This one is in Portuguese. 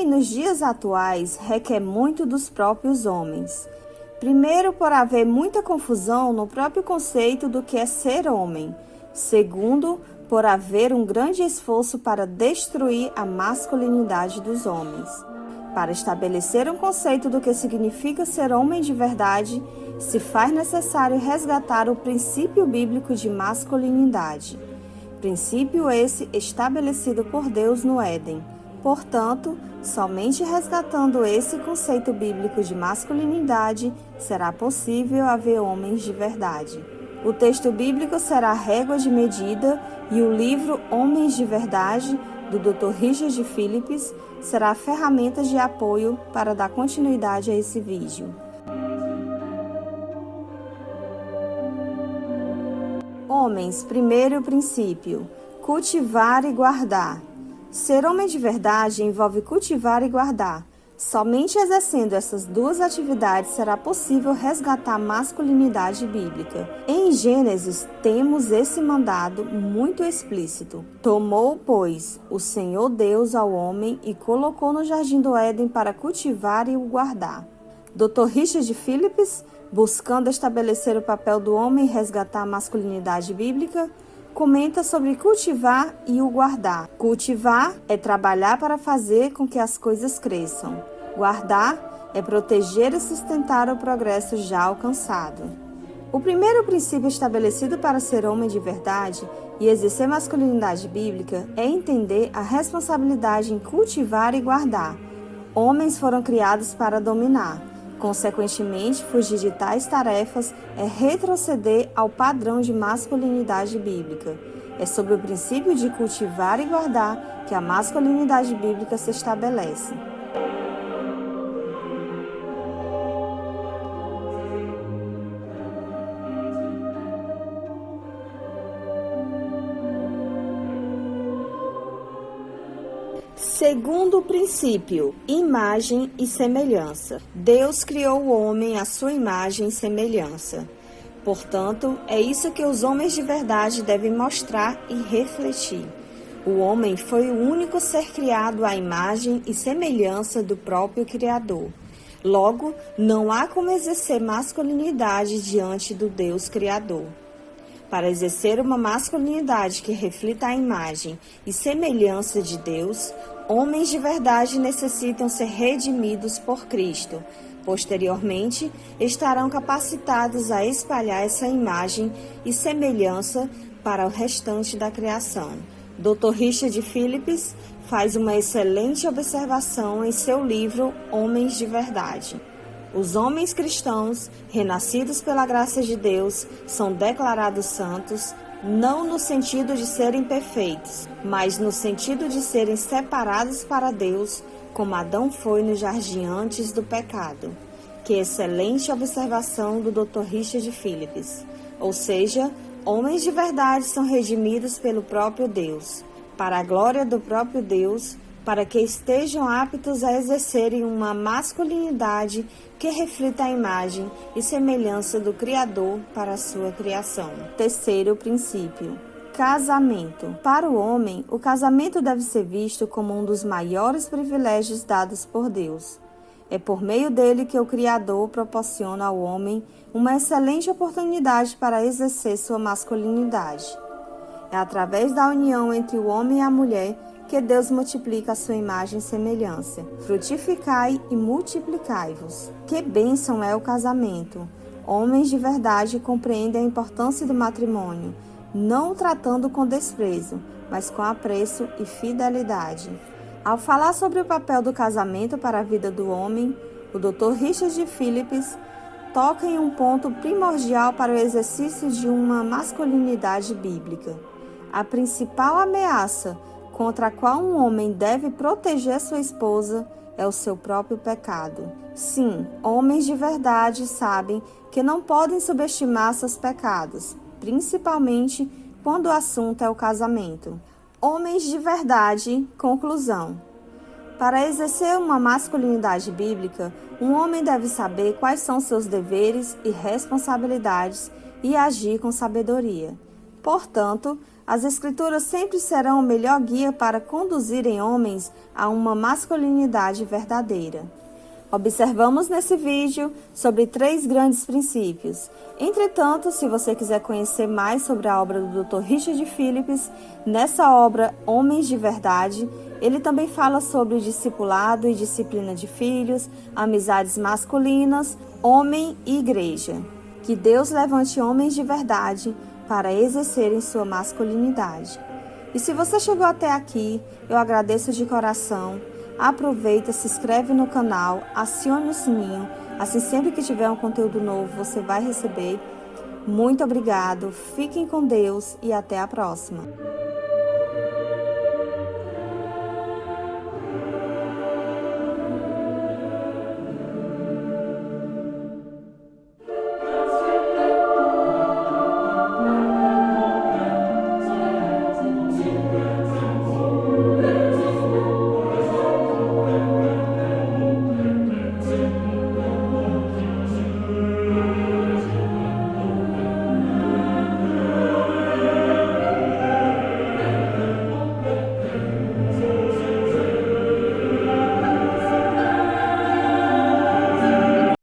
homem nos dias atuais requer muito dos próprios homens. Primeiro, por haver muita confusão no próprio conceito do que é ser homem. Segundo, por haver um grande esforço para destruir a masculinidade dos homens. Para estabelecer um conceito do que significa ser homem de verdade, se faz necessário resgatar o princípio bíblico de masculinidade. Princípio esse estabelecido por Deus no Éden. Portanto, somente resgatando esse conceito bíblico de masculinidade será possível haver homens de verdade. O texto bíblico será a régua de medida e o livro Homens de Verdade, do Dr. Richard Phillips, será a ferramenta de apoio para dar continuidade a esse vídeo. Homens, primeiro princípio: cultivar e guardar. Ser homem de verdade envolve cultivar e guardar. Somente exercendo essas duas atividades será possível resgatar a masculinidade bíblica. Em Gênesis, temos esse mandado muito explícito. Tomou, pois, o Senhor Deus ao homem e colocou no jardim do Éden para cultivar e o guardar. Dr. Richard Phillips, buscando estabelecer o papel do homem e resgatar a masculinidade bíblica, comenta sobre cultivar e o guardar. Cultivar é trabalhar para fazer com que as coisas cresçam. Guardar é proteger e sustentar o progresso já alcançado. O primeiro princípio estabelecido para ser homem de verdade e exercer masculinidade bíblica é entender a responsabilidade em cultivar e guardar. Homens foram criados para dominar. Consequentemente, fugir de tais tarefas é retroceder ao padrão de masculinidade bíblica. É sobre o princípio de cultivar e guardar que a masculinidade bíblica se estabelece. Segundo princípio, imagem e semelhança. Deus criou o homem à sua imagem e semelhança. Portanto, é isso que os homens de verdade devem mostrar e refletir. O homem foi o único ser criado à imagem e semelhança do próprio Criador. Logo, não há como exercer masculinidade diante do Deus Criador. Para exercer uma masculinidade que reflita a imagem e semelhança de Deus, homens de verdade necessitam ser redimidos por Cristo. Posteriormente, estarão capacitados a espalhar essa imagem e semelhança para o restante da criação. Dr. Richard Phillips faz uma excelente observação em seu livro Homens de Verdade. Os homens cristãos, renascidos pela graça de Deus, são declarados santos, não no sentido de serem perfeitos, mas no sentido de serem separados para Deus, como Adão foi no jardim antes do pecado. Que excelente observação do Dr. Richard Phillips. Ou seja, homens de verdade são redimidos pelo próprio Deus, para a glória do próprio Deus, para que estejam aptos a exercerem uma masculinidade que reflita a imagem e semelhança do Criador para a sua criação. Terceiro princípio: casamento. Para o homem, o casamento deve ser visto como um dos maiores privilégios dados por Deus. É por meio dele que o Criador proporciona ao homem uma excelente oportunidade para exercer sua masculinidade. É através da união entre o homem e a mulher que Deus multiplica a sua imagem e semelhança. Frutificai e multiplicai-vos. Que bênção é o casamento! Homens de verdade compreendem a importância do matrimônio, não o tratando com desprezo, mas com apreço e fidelidade. Ao falar sobre o papel do casamento para a vida do homem, o Dr. Richard Phillips toca em um ponto primordial para o exercício de uma masculinidade bíblica. A principal ameaça contra a qual um homem deve proteger sua esposa é o seu próprio pecado. Sim, homens de verdade sabem que não podem subestimar seus pecados, principalmente quando o assunto é o casamento. Homens de verdade, conclusão. Para exercer uma masculinidade bíblica, um homem deve saber quais são seus deveres e responsabilidades e agir com sabedoria. Portanto, as Escrituras sempre serão o melhor guia para conduzirem homens a uma masculinidade verdadeira. Observamos nesse vídeo sobre 3 grandes princípios. Entretanto, se você quiser conhecer mais sobre a obra do Dr. Richard Phillips, nessa obra Homens de Verdade, ele também fala sobre discipulado e disciplina de filhos, amizades masculinas, homem e igreja. Que Deus levante homens de verdade para exercerem sua masculinidade. E se você chegou até aqui, eu agradeço de coração. Aproveita, se inscreve no canal, acione o sininho, assim sempre que tiver um conteúdo novo você vai receber. Muito obrigado, fiquem com Deus e até a próxima.